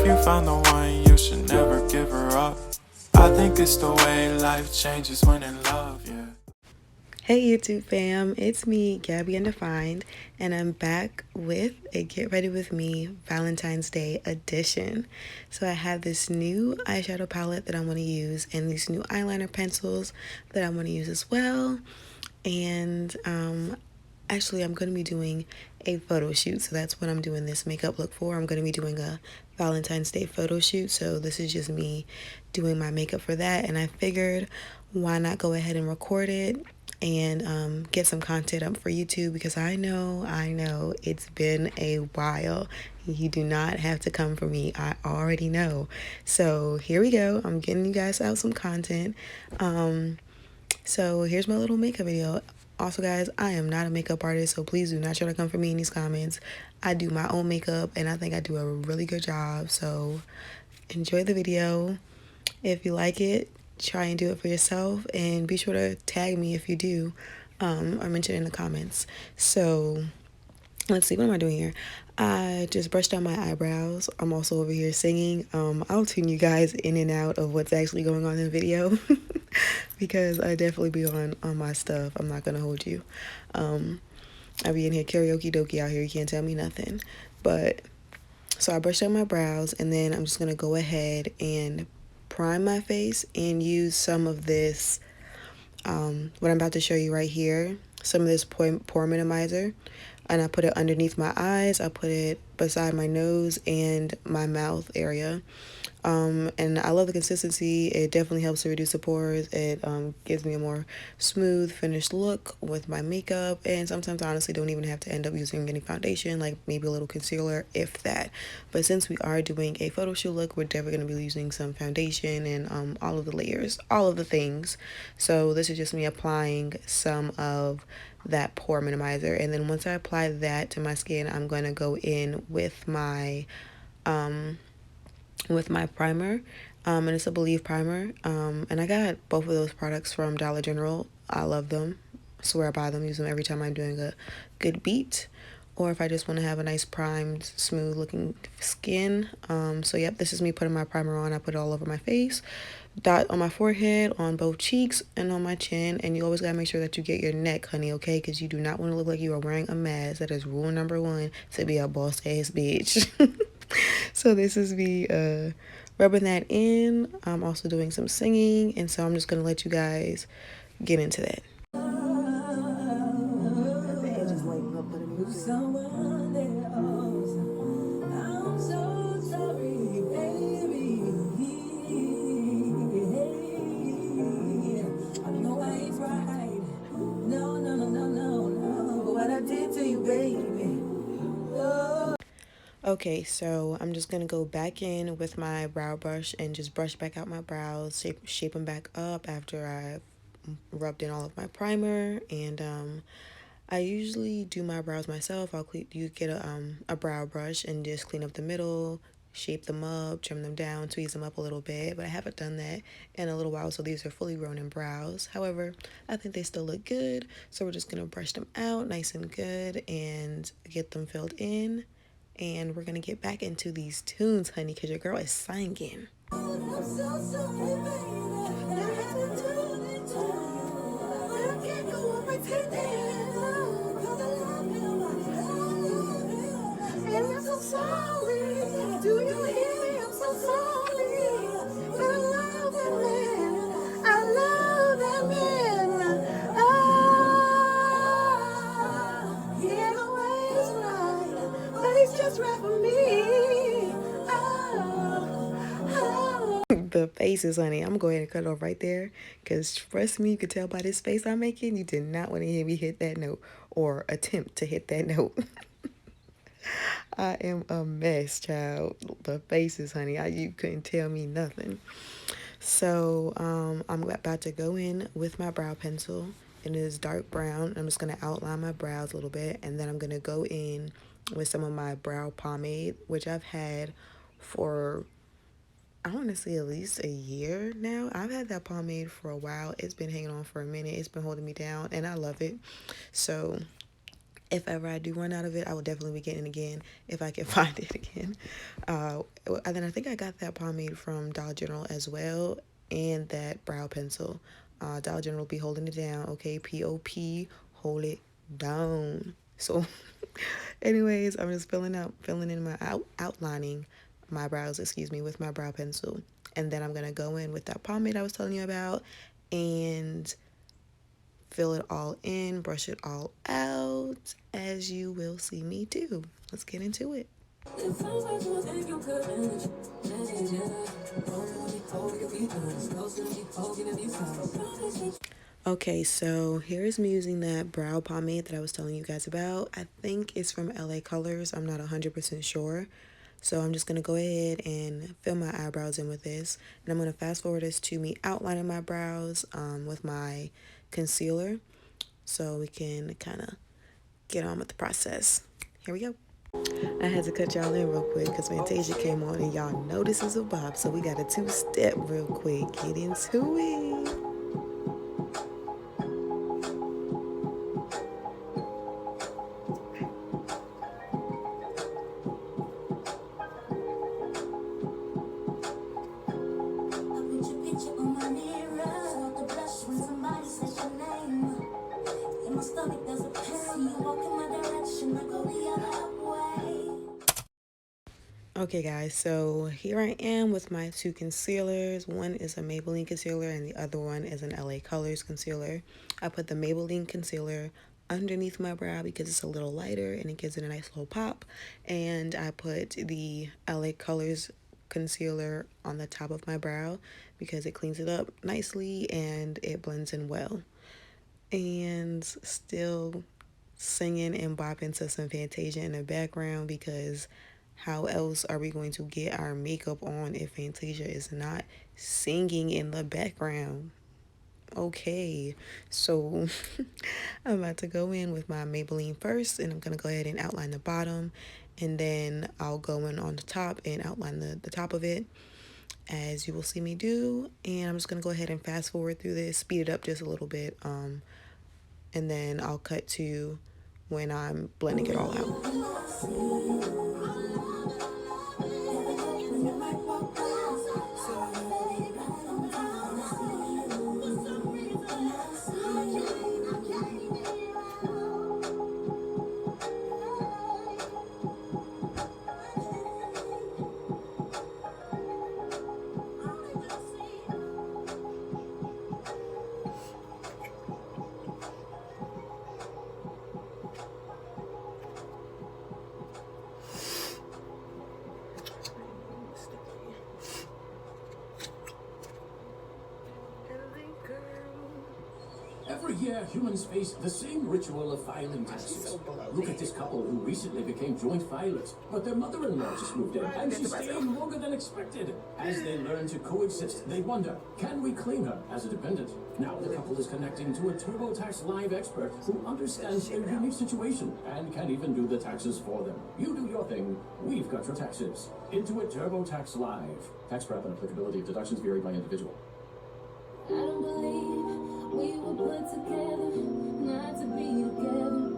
you found the one, you should never give her up. I think it's the way life changes when in love, yeah. Hey YouTube fam, it's me, Gabby Undefined, and I'm back with a Get Ready With Me Valentine's Day edition. So I have this new eyeshadow palette that I want to use and these new eyeliner pencils that I want to use as well. And actually I'm going to be doing a photo shoot, so that's what I'm doing this makeup look for. I'm going to be doing a Valentine's Day photo shoot, so this is just me doing my makeup for that, and I figured why not go ahead and record it and get some content up for YouTube, because I know it's been a while. You do not have to come for me, I already know. So here we go, I'm getting you guys out some content. So here's my little makeup video. Also guys, I am not a makeup artist, so please do not try to come for me in these comments. I do my own makeup and I think I do a really good job, so enjoy the video. If you like it, try and do it for yourself, and be sure to tag me if you do, or mention it in the comments. So let's see, what am I doing here? I just brushed out my eyebrows. I'm also over here singing. I'll tune you guys in and out of what's actually going on in the video because I definitely be on my stuff. I'm not gonna hold you. I be in here karaoke dokey out here. You can't tell me nothing. But so I brushed out my brows, and then I'm just gonna go ahead and prime my face and use some of this, what I'm about to show you right here, some of this pore minimizer, and I put it underneath my eyes, I put it beside my nose and my mouth area. And I love the consistency. It definitely helps to reduce the pores. It gives me a more smooth finished look with my makeup, and sometimes I honestly don't even have to end up using any foundation, like maybe a little concealer, if that. But since we are doing a photo shoot look, we're definitely going to be using some foundation and all of the layers, all of the things. So this is just me applying some of that pore minimizer, and then once I apply that to my skin, I'm going to go in with my primer, and it's a Believe primer, and I got both of those products from Dollar General. I love them. I swear I buy them, use them every time I'm doing a good beat, or if I just want to have a nice primed, smooth looking skin. So yep, this is me putting my primer on. I put it all over my face, dot on my forehead, on both cheeks, and on my chin. And you always gotta make sure that you get your neck, honey, okay? Because you do not want to look like you are wearing a mask. That is rule number one to be a boss ass bitch. So this is me rubbing that in. I'm also doing some singing, and so I'm just gonna let you guys get into that. Okay, so I'm just gonna go back in with my brow brush and just brush back out my brows, shape them back up after I've rubbed in all of my primer. And I usually do my brows myself. You get a brow brush and just clean up the middle, shape them up, trim them down, tweeze them up a little bit. But I haven't done that in a little while, so these are fully grown in brows. However, I think they still look good, so we're just gonna brush them out nice and good and get them filled in. And we're gonna get back into these tunes, honey, because your girl is singing. The faces, honey, I'm going to cut it off right there, because trust me, you could tell by this face I'm making, you did not want to hear me hit that note or attempt to hit that note. I am a mess, child. The faces, honey, you couldn't tell me nothing. So I'm about to go in with my brow pencil, and it is dark brown. I'm just going to outline my brows a little bit, and then I'm going to go in with some of my brow pomade, which I've had for, I want to say, at least a year now. I've had that pomade for a while. It's been hanging on for a minute. It's been holding me down, and I love it. So If ever I do run out of it, I will definitely be getting it again if I can find it again. And then I think I got that pomade from Dollar General as well, and that brow pencil. Dollar General will be holding it down, okay? POP, hold it down. So, anyways, I'm just filling in my outlining my brows, excuse me, with my brow pencil, and then I'm gonna go in with that pomade I was telling you about, and fill it all in, brush it all out, as you will see me do. Let's get into it. Okay, so here is me using that brow pomade that I was telling you guys about. I think it's from LA Colors. I'm not 100% sure. So I'm just going to go ahead and fill my eyebrows in with this. And I'm going to fast forward this to me outlining my brows with my concealer, so we can kind of get on with the process. Here we go. I had to cut y'all in real quick because Fantasia came on and y'all know this is a bop. So we got a two-step real quick. Get into it. Okay guys, so here I am with my two concealers. One is a Maybelline concealer and the other one is an LA Colors concealer. I put the Maybelline concealer underneath my brow because it's a little lighter and it gives it a nice little pop. And I put the LA Colors concealer on the top of my brow because it cleans it up nicely and it blends in well. And still singing and bopping to some Fantasia in the background, because how else are we going to get our makeup on if Fantasia is not singing in the background? Okay, so I'm about to go in with my Maybelline first, and I'm going to go ahead and outline the bottom, and then I'll go in on the top and outline the top of it, as you will see me do. And I'm just going to go ahead and fast forward through this, speed it up just a little bit, and then I'll cut to when I'm blending it all out. Every year, humans face the same ritual of filing taxes. Look at this couple who recently became joint filers, but their mother-in-law just moved in, and she's staying longer than expected. As they learn to coexist, they wonder, can we claim her as a dependent? Now the couple is connecting to a TurboTax Live expert who understands their unique situation and can even do the taxes for them. You do your thing, we've got your taxes. Intuit TurboTax Live. Tax prep and applicability of deductions vary by individual. I don't believe we were put together not to be together,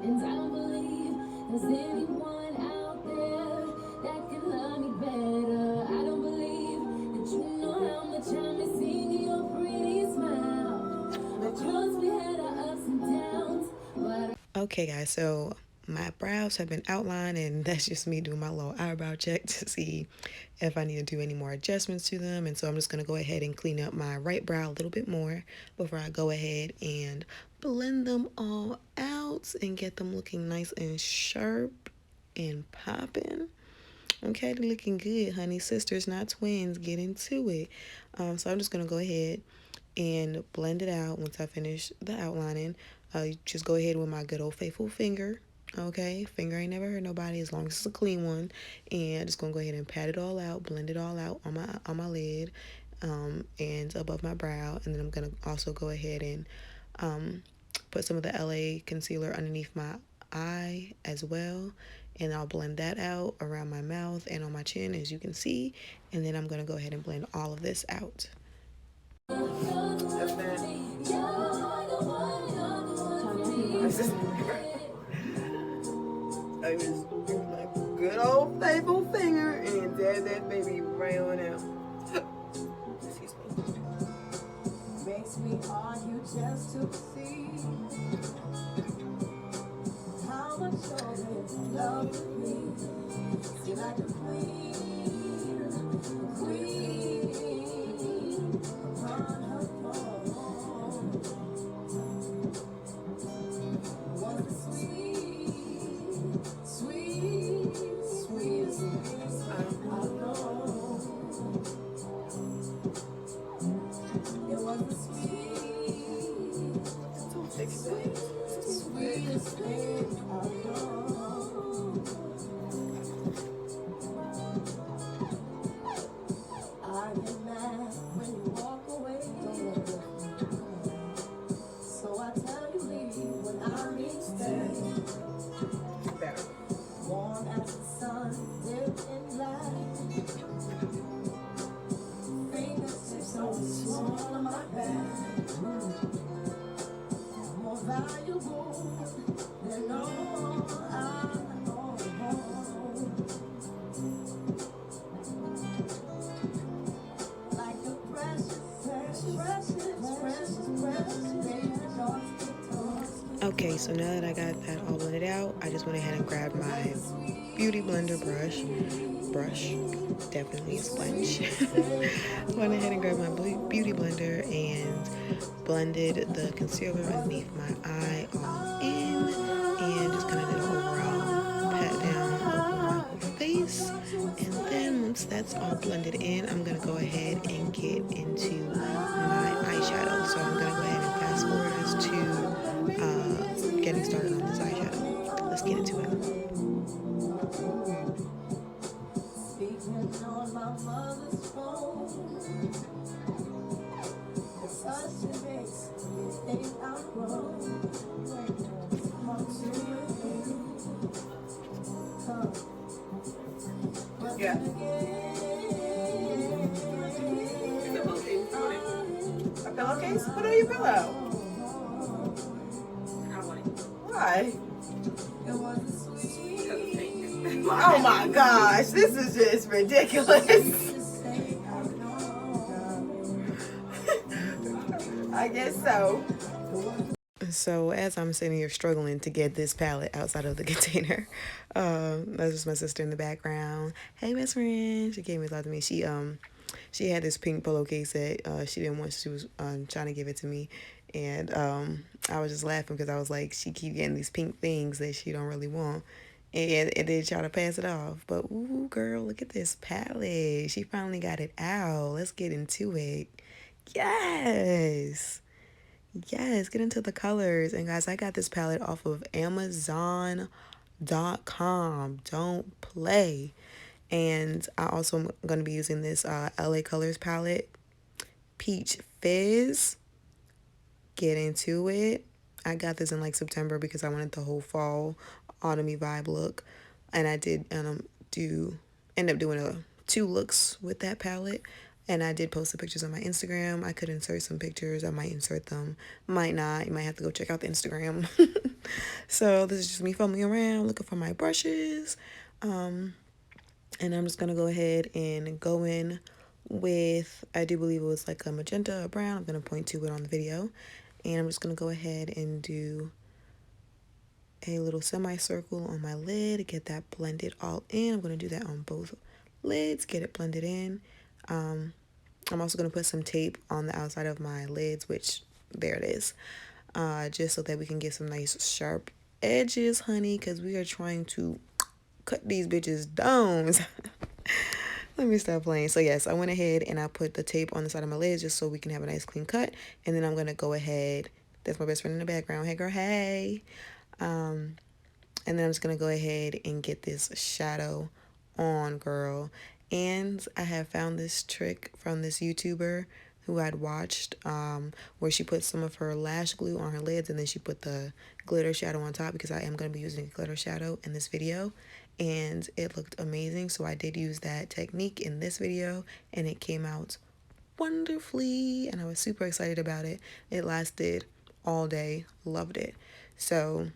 and I don't believe there's anyone out there that can love me better. I don't believe that you know how much I'm missing your pretty smile. Of course we had our ups and downs, but Okay guys, so my brows have been outlined, and that's just me doing my little eyebrow check to see if I need to do any more adjustments to them. And so I'm just going to go ahead and clean up my right brow a little bit more before I go ahead and blend them all out and get them looking nice and sharp and popping. Okay, they're looking good, honey. Sisters, not twins. Get into it. So I'm just going to go ahead and blend it out. Once I finish the outlining, just go ahead with my good old faithful finger. Okay, finger ain't never hurt nobody as long as it's a clean one. And just gonna go ahead and pat it all out, blend it all out on my lid, and above my brow. And then I'm gonna also go ahead and put some of the LA concealer underneath my eye as well, and I'll blend that out around my mouth and on my chin, as you can see. And then I'm gonna go ahead and blend all of this out. So you just use like good old faithful finger and dab that baby right on out. Excuse me. Makes me argue just to see how much of it love me. See like a queen upon her throne. Was the sweetest kiss I know. It was the sweetest thing I know. I get mad when you walk away. So I tell you leave when I mean stay. Better. Warm as the sun, dipped in light. Fingertips so small on my back. More valuable than all I own. Like a precious baby doll. Okay, so now that I got that all blended out, I just went ahead and grabbed my beauty blender brush, definitely a sponge. Went ahead and grabbed my beauty blender and blended the concealer underneath my eye all in, and just kind of did an overall pat down over my whole face. And then once that's all blended in, I'm gonna go ahead and get into my eyeshadow. So I'm gonna go ahead and fast forward us to getting started on this eyeshadow. Let's get into it. Speaking on my mother's phone. Such a mix, you think I'm wrong. Come to come. Yeah. A pillowcase? Put on your pillow. Why? Oh my gosh, this is just ridiculous. I guess so. So as I'm sitting here struggling to get this palette outside of the container, that's just my sister in the background. Hey, best friend. She came and talked to me. She had this pink pillowcase that she didn't want. She was trying to give it to me, and I was just laughing because I was like, she keep getting these pink things that she don't really want, and then try to pass it off. But ooh, girl, look at this palette. She finally got it out. Let's get into it. Yes, get into the colors. And guys, I got this palette off of Amazon.com. Don't play. And I also am going to be using this LA Colors palette, Peach Fizz. Get into it. I got this in like September because I wanted the whole fall autumny vibe look, and I did end up doing 2 looks with that palette. And I did post the pictures on my Instagram. I could insert some pictures. I might insert them, might not. You might have to go check out the Instagram. So this is just me fumbling around looking for my brushes. And I'm just going to go ahead and go in with, I do believe it was like a magenta or brown. I'm going to point to it on the video. And I'm just going to go ahead and do a little semicircle on my lid, get that blended all in. I'm going to do that on both lids, get it blended in. I'm also going to put some tape on the outside of my lids, which, there it is. Just so that we can get some nice sharp edges, honey, because we are trying to cut these bitches down. Let me stop playing. So yes, I went ahead and I put the tape on the side of my lids just so we can have a nice clean cut. And then I'm going to go ahead. That's my best friend in the background. Hey, girl, hey. And then I'm just going to go ahead and get this shadow on, girl. And I have found this trick from this YouTuber who I'd watched, where she put some of her lash glue on her lids and then she put the glitter shadow on top, because I am going to be using a glitter shadow in this video. And it looked amazing, so I did use that technique in this video, and it came out wonderfully, and I was super excited about it. It lasted all day, loved it. So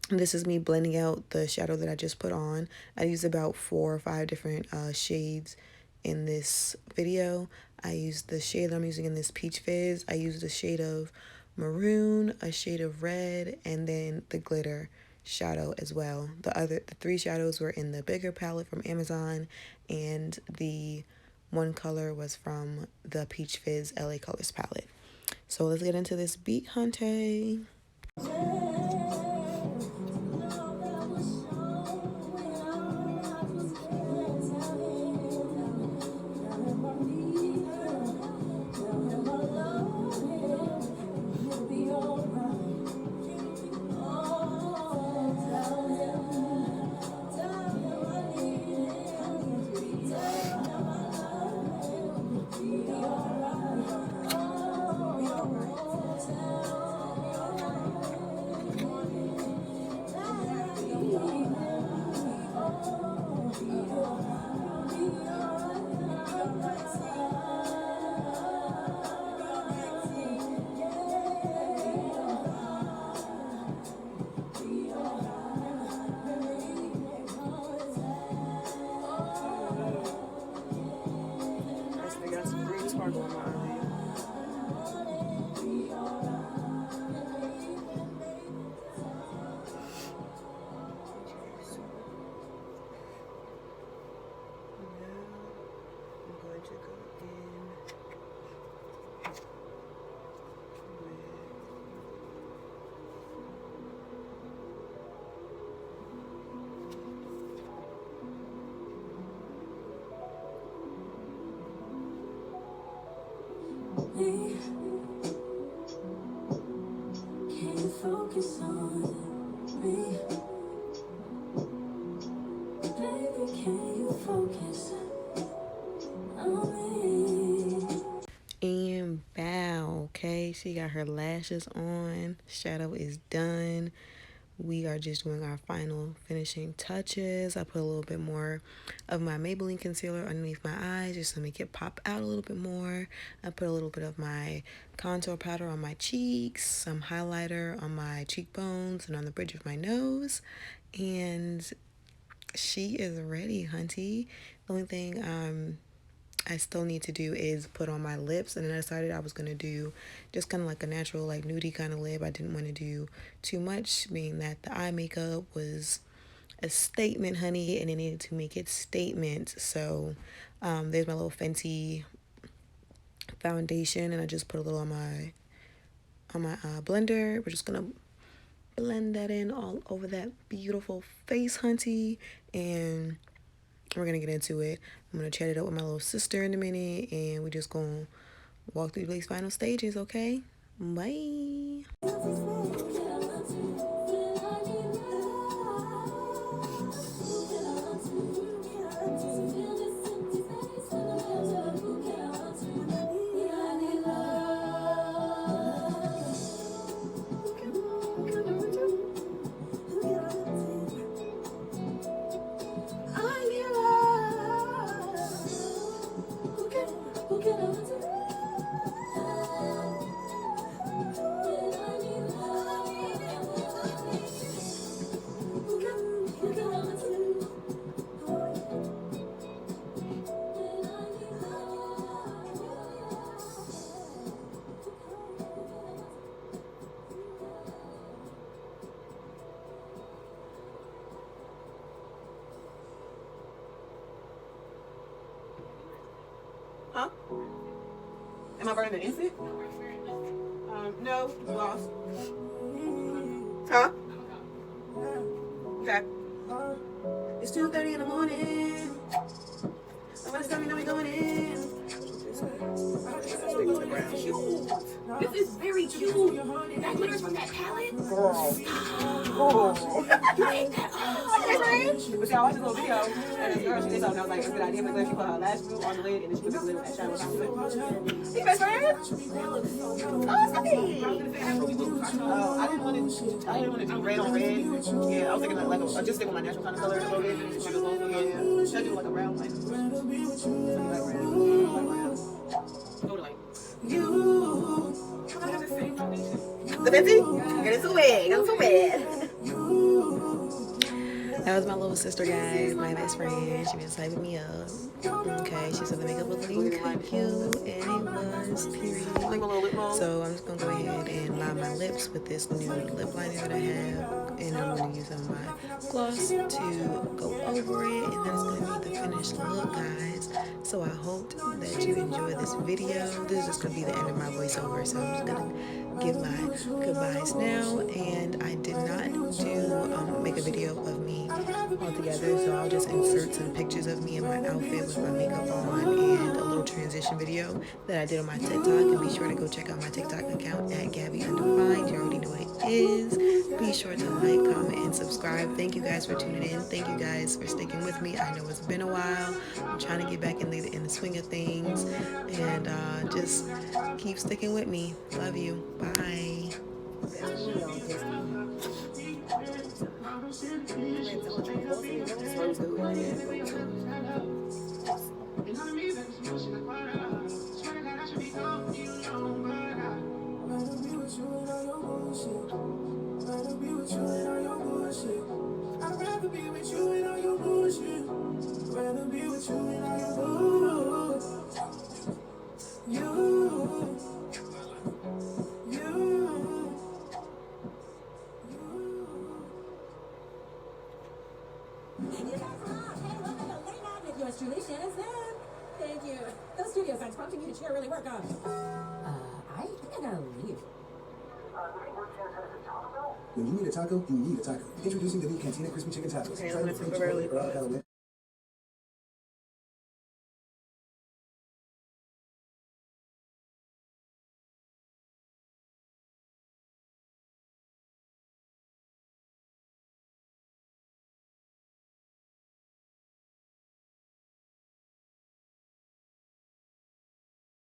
This is me blending out the shadow that I just put on. I used about 4 or 5 different shades in this video. I used the shade that I'm using in this Peach Fizz. I used a shade of maroon, a shade of red, and then the glitter shadow as well. The 3 shadows were in the bigger palette from Amazon, and the one color was from the Peach Fizz LA Colors palette. So let's get into this beat, hunty. Can you focus on me? Baby, can you focus on me? And bow, okay? She got her lashes on. Shadow is done. We are just doing our final finishing touches. I put a little bit more of my Maybelline concealer underneath my eyes just to make it pop out a little bit more. I put a little bit of my contour powder on my cheeks, some highlighter on my cheekbones and on the bridge of my nose. And she is ready, hunty. The only thing I still need to do is put on my lips, and then I decided I was going to do just kind of like a natural, like nudie kind of lip. I didn't want to do too much, being that the eye makeup was a statement, honey, and it needed to make its statement. So there's my little Fenty foundation, and I just put a little on my blender. We're just going to blend that in all over that beautiful face, hunty, and we're gonna get into it. I'm gonna chat it up with my little sister in a minute, and we're just gonna walk through these final stages, okay? Bye. Huh? Am I burning the instant? No, lost. Huh? Okay. It's 2:30 in the morning. Somebody's telling me that we going in. This is very cute. That glitter's from that palette. Girl. But see, I watched this little video, and this girl, she did something. I was like, it's a good idea, but then she put her lash glue on the lid, and then she put the lid with that shadow on it. Hey, best friend. Oh, it's okay. Oh, I didn't want to do red on red. Yeah, I was thinking like just stick with my natural kind of color a little bit. Yeah, should I do like a brown, like totally. You. The Fenty? Get into it. Get into it. That was my little sister, guys, my best friend. She was hyping me up. Okay, she said the makeup was looking cute, and it was, period. So I'm just gonna go ahead and line my lips with this new lip liner that I have, and I'm gonna use some of my gloss to go over it, and then it's gonna be the finished look, guys. So I hope that you enjoy this video. This is just gonna be the end of my voiceover, so I'm just gonna give my goodbyes now. And I did not make a video of me all together, so I'll just insert some pictures of me in my outfit with my makeup on, and a little transition video that I did on my TikTok. And be sure to go check out my TikTok account at Gabby_Undefined. You already know what it is. Be sure to like, comment, and subscribe. Thank you guys for tuning in. Thank you guys for sticking with me. I know it's been a while. I'm trying to get back in the swing of things, and just keep sticking with me. Love you. Bye. I'd rather be with you and all your bullshit. Rather be with you and all your bullshit. Yours truly, Shannon Snap. Thank you. Those studio signs prompting you to chair really work on. I think I gotta leave. When you need a taco, you need a taco. Introducing the new Cantina Crispy Chicken Tacos. Okay, I'm gonna temporarily.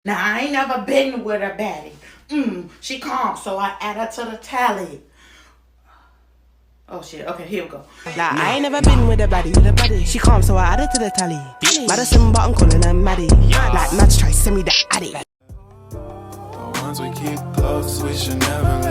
Now, I ain't never been with a baddie. She calm, so I add her to the tally. Oh, shit. Okay, here we go. Nah, I ain't never been with a baddie. She calm, so I add her to the tally. Madison, but I'm calling her Maddie. Like, Mads try, send me the addy. The ones we keep close, we should never